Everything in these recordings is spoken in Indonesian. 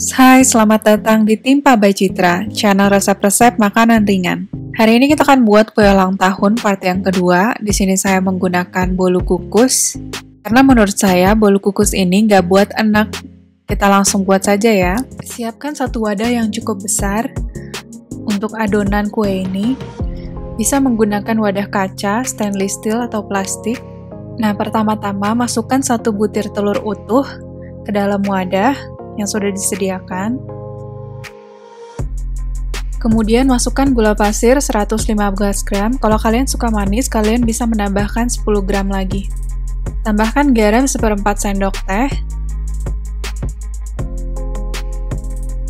Hai, selamat datang di Timpa by Citra, channel resep-resep makanan ringan. Hari ini kita akan buat kue ulang tahun part yang kedua. Di sini saya menggunakan bolu kukus, karena menurut saya bolu kukus ini nggak buat enak. Kita langsung buat saja ya. Siapkan satu wadah yang cukup besar untuk adonan kue ini. Bisa menggunakan wadah kaca, stainless steel, atau plastik. Nah, pertama-tama masukkan satu butir telur utuh ke dalam wadah yang sudah disediakan. Kemudian masukkan gula pasir 115 gram. Kalau kalian suka manis, kalian bisa menambahkan 10 gram lagi. Tambahkan garam 1/4 sendok teh.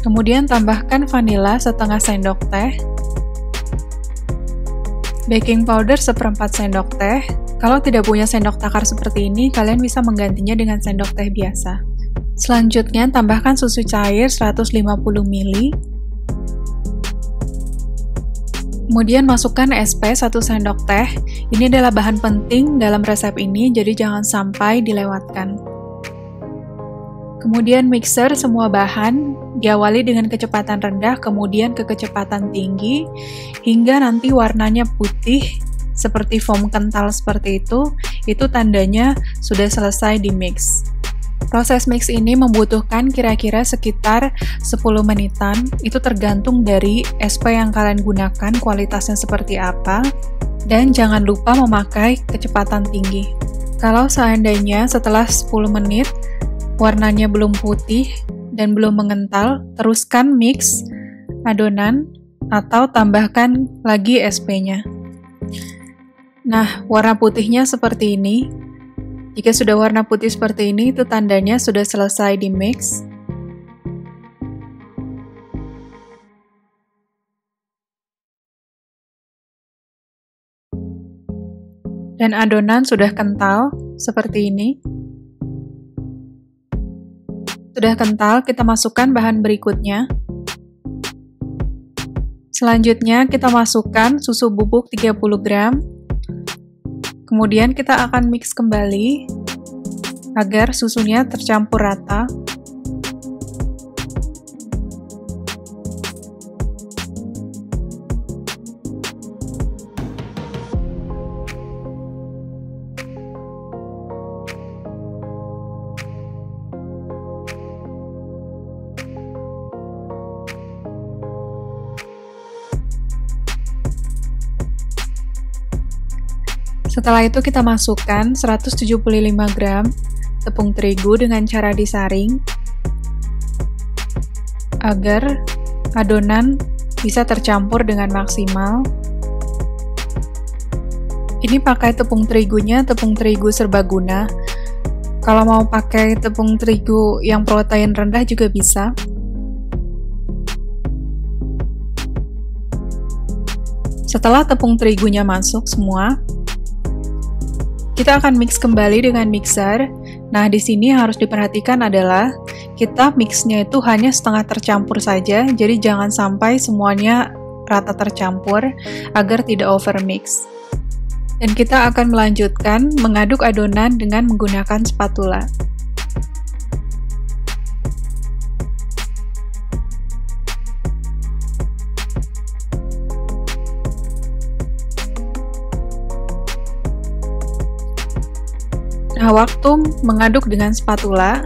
Kemudian tambahkan vanila 1/2 sendok teh. Baking powder 1/4 sendok teh. Kalau tidak punya sendok takar seperti ini, kalian bisa menggantinya dengan sendok teh biasa. Selanjutnya, tambahkan susu cair 150 ml. Kemudian masukkan SP 1 sendok teh. Ini adalah bahan penting dalam resep ini, jadi jangan sampai dilewatkan. Kemudian mixer semua bahan, diawali dengan kecepatan rendah, kemudian ke kecepatan tinggi, hingga nanti warnanya putih, seperti foam kental seperti itu tandanya sudah selesai di mix. Proses mix ini membutuhkan kira-kira sekitar 10 menitan, itu tergantung dari SP yang kalian gunakan, kualitasnya seperti apa, dan jangan lupa memakai kecepatan tinggi. Kalau seandainya setelah 10 menit, warnanya belum putih dan belum mengental, teruskan mix adonan atau tambahkan lagi SP-nya. Nah, warna putihnya seperti ini. Jika sudah warna putih seperti ini, itu tandanya sudah selesai di mix. Dan adonan sudah kental, seperti ini. Sudah kental, kita masukkan bahan berikutnya. Selanjutnya, kita masukkan susu bubuk 30 gram. Kemudian kita akan mix kembali agar susunya tercampur rata. Setelah itu kita masukkan 175 gram tepung terigu dengan cara disaring agar adonan bisa tercampur dengan maksimal. Ini pakai tepung terigunya tepung terigu serbaguna. Kalau mau pakai tepung terigu yang protein rendah juga bisa. Setelah tepung terigunya masuk semua, kita akan mix kembali dengan mixer. Nah, di sini harus diperhatikan adalah kita mixnya itu hanya setengah tercampur saja, jadi jangan sampai semuanya rata tercampur agar tidak overmix. Dan kita akan melanjutkan mengaduk adonan dengan menggunakan spatula. Nah, waktu mengaduk dengan spatula,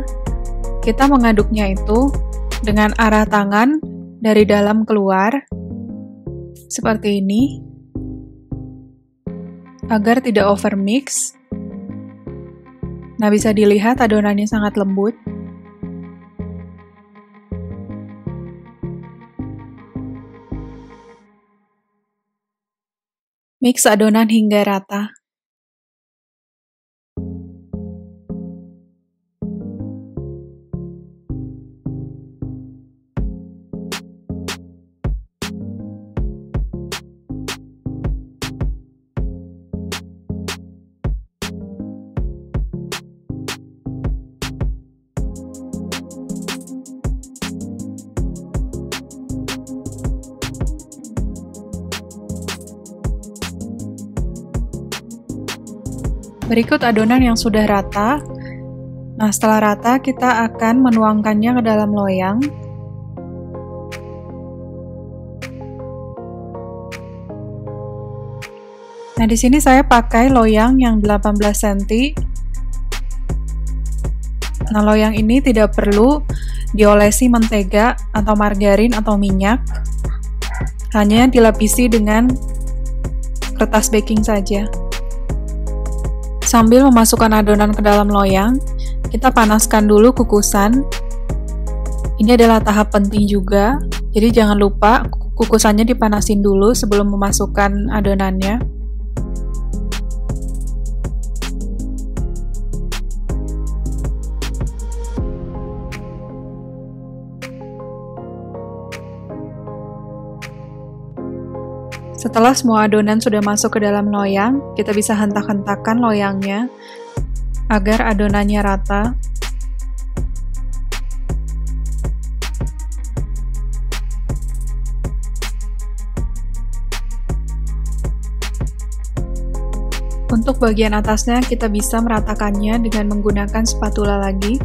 kita mengaduknya itu dengan arah tangan dari dalam keluar, seperti ini, agar tidak overmix. Nah, bisa dilihat adonannya sangat lembut. Mix adonan hingga rata. Berikut adonan yang sudah rata. Nah, setelah rata, kita akan menuangkannya ke dalam loyang. Nah, di sini saya pakai loyang yang 18 cm. Nah, loyang ini tidak perlu diolesi mentega atau margarin atau minyak. Hanya dilapisi dengan kertas baking saja. Sambil memasukkan adonan ke dalam loyang, kita panaskan dulu kukusan. Ini adalah tahap penting juga, jadi jangan lupa kukusannya dipanasin dulu sebelum memasukkan adonannya. Setelah semua adonan sudah masuk ke dalam loyang, kita bisa hentak-hentakan loyangnya agar adonannya rata. Untuk bagian atasnya, kita bisa meratakannya dengan menggunakan spatula lagi.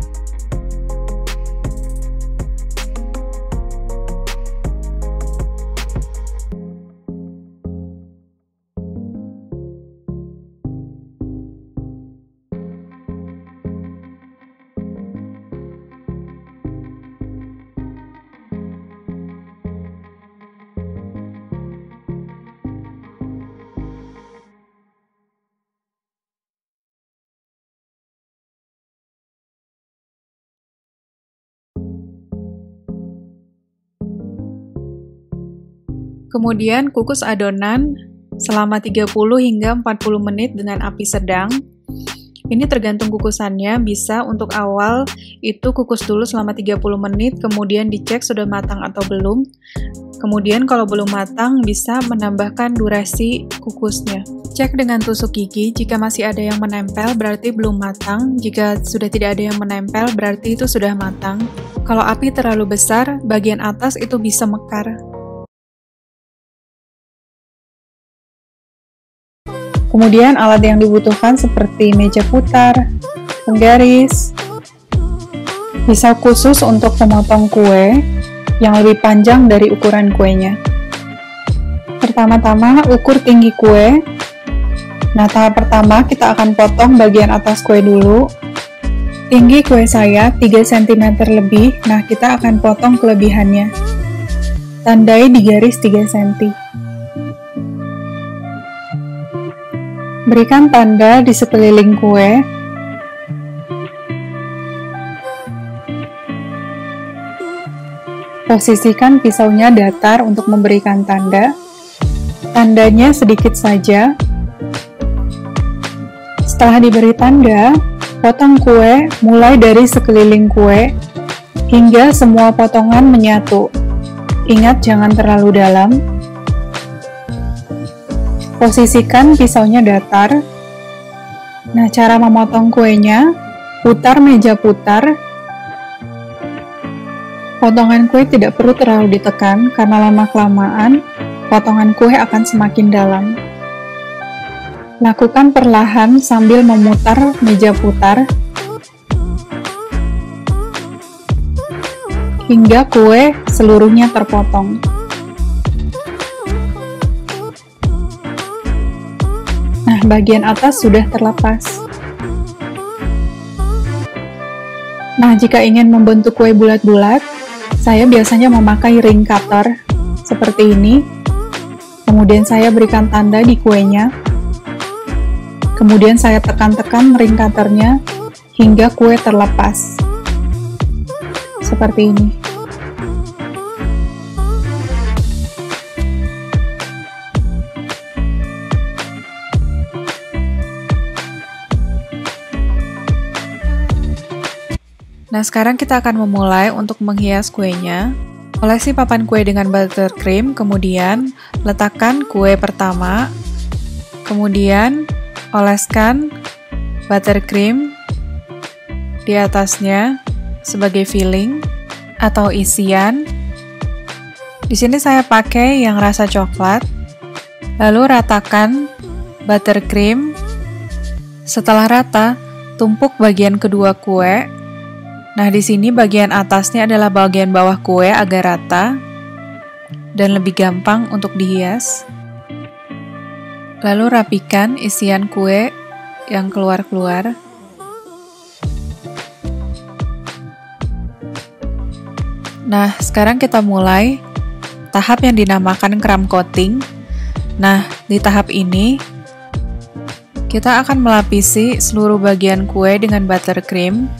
Kemudian kukus adonan selama 30 hingga 40 menit dengan api sedang. Ini tergantung kukusannya, bisa untuk awal itu kukus dulu selama 30 menit, kemudian dicek sudah matang atau belum. Kemudian kalau belum matang, bisa menambahkan durasi kukusnya. Cek dengan tusuk gigi, jika masih ada yang menempel berarti belum matang, jika sudah tidak ada yang menempel berarti itu sudah matang. Kalau api terlalu besar, bagian atas itu bisa mekar. Kemudian alat yang dibutuhkan seperti meja putar, penggaris, pisau khusus untuk memotong kue yang lebih panjang dari ukuran kuenya. Pertama-tama ukur tinggi kue. Nah, tahap pertama kita akan potong bagian atas kue dulu. Tinggi kue saya 3 cm lebih, nah kita akan potong kelebihannya. Tandai di garis 3 cm. Berikan tanda di sekeliling kue. Posisikan pisaunya datar untuk memberikan tanda. Tandanya sedikit saja. Setelah diberi tanda, potong kue mulai dari sekeliling kue hingga semua potongan menyatu. Ingat jangan terlalu dalam. Posisikan pisaunya datar. Nah, cara memotong kuenya, putar meja putar. Potongan kue tidak perlu terlalu ditekan, karena lama-kelamaan, potongan kue akan semakin dalam. Lakukan perlahan sambil memutar meja putar, hingga kue seluruhnya terpotong. Nah, bagian atas sudah terlepas. Nah, jika ingin membentuk kue bulat-bulat, saya biasanya memakai ring cutter seperti ini. Kemudian saya berikan tanda di kuenya. Kemudian saya tekan-tekan ring cutternya hingga kue terlepas. Seperti ini. Nah, sekarang kita akan memulai untuk menghias kuenya. Olesi papan kue dengan buttercream, kemudian letakkan kue pertama, kemudian oleskan buttercream di atasnya sebagai filling atau isian. Di sini saya pakai yang rasa coklat. Lalu ratakan buttercream. Setelah rata, tumpuk bagian kedua kue. Nah, di sini bagian atasnya adalah bagian bawah kue agar rata dan lebih gampang untuk dihias. Lalu rapikan isian kue yang keluar-keluar. Nah, sekarang kita mulai tahap yang dinamakan crumb coating. Nah, di tahap ini kita akan melapisi seluruh bagian kue dengan buttercream.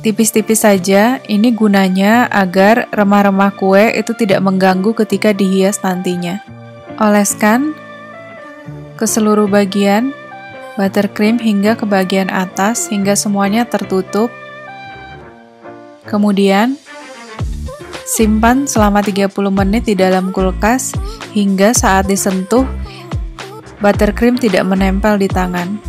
Tipis-tipis saja, ini gunanya agar remah-remah kue itu tidak mengganggu ketika dihias nantinya. Oleskan ke seluruh bagian buttercream hingga ke bagian atas hingga semuanya tertutup. Kemudian, simpan selama 30 menit di dalam kulkas hingga saat disentuh, buttercream tidak menempel di tangan.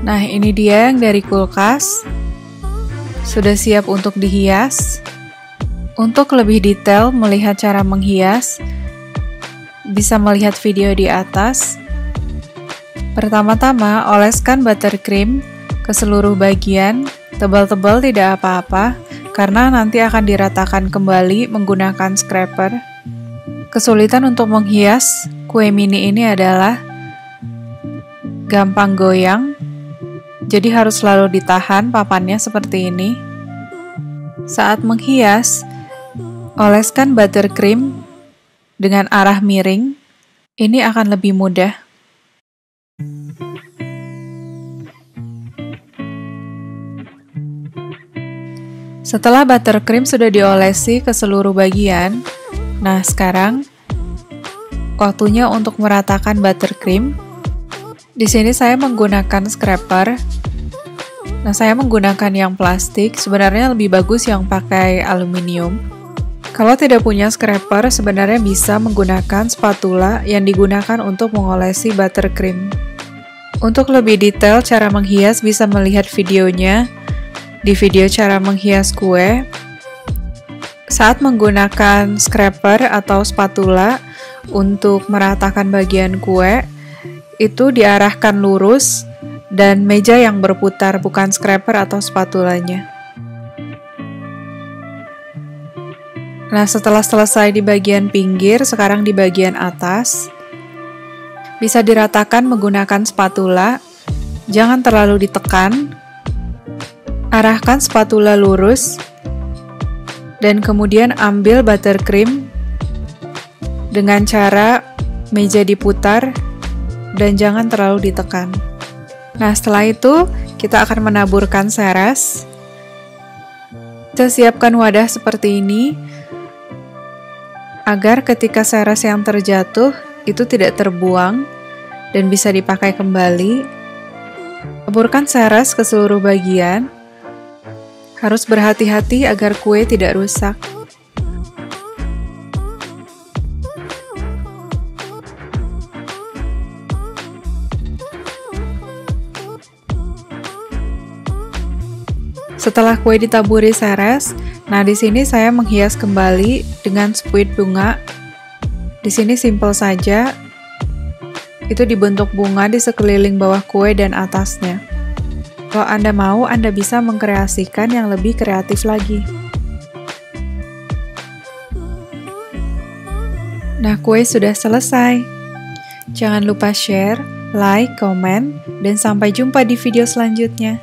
Nah, ini dia yang dari kulkas. Sudah siap untuk dihias. Untuk lebih detail melihat cara menghias, bisa melihat video di atas. Pertama-tama, oleskan buttercream ke seluruh bagian. Tebal-tebal tidak apa-apa, karena nanti akan diratakan kembali menggunakan scraper. Kesulitan untuk menghias kue mini ini adalah gampang goyang. Jadi harus selalu ditahan papannya seperti ini. Saat menghias, oleskan buttercream dengan arah miring. Ini akan lebih mudah. Setelah buttercream sudah diolesi ke seluruh bagian, nah sekarang waktunya untuk meratakan buttercream. Di sini saya menggunakan scraper. Nah, saya menggunakan yang plastik, sebenarnya lebih bagus yang pakai aluminium. Kalau tidak punya scraper, sebenarnya bisa menggunakan spatula yang digunakan untuk mengolesi buttercream. Untuk lebih detail cara menghias bisa melihat videonya di video cara menghias kue. Saat menggunakan scraper atau spatula untuk meratakan bagian kue, itu diarahkan lurus dan meja yang berputar, bukan scraper atau spatulanya. Nah, setelah selesai di bagian pinggir, sekarang di bagian atas. Bisa diratakan menggunakan spatula, jangan terlalu ditekan. Arahkan spatula lurus, dan kemudian ambil buttercream dengan cara meja diputar, dan jangan terlalu ditekan. Nah, setelah itu kita akan menaburkan seres. Kita siapkan wadah seperti ini agar ketika seres yang terjatuh itu tidak terbuang dan bisa dipakai kembali. Taburkan seres ke seluruh bagian. Harus berhati-hati agar kue tidak rusak. Setelah kue ditaburi seres, nah di sini saya menghias kembali dengan spuit bunga. Di sini simple saja. Itu dibentuk bunga di sekeliling bawah kue dan atasnya. Kalau Anda mau, Anda bisa mengkreasikan yang lebih kreatif lagi. Nah, kue sudah selesai. Jangan lupa share, like, komen, dan sampai jumpa di video selanjutnya.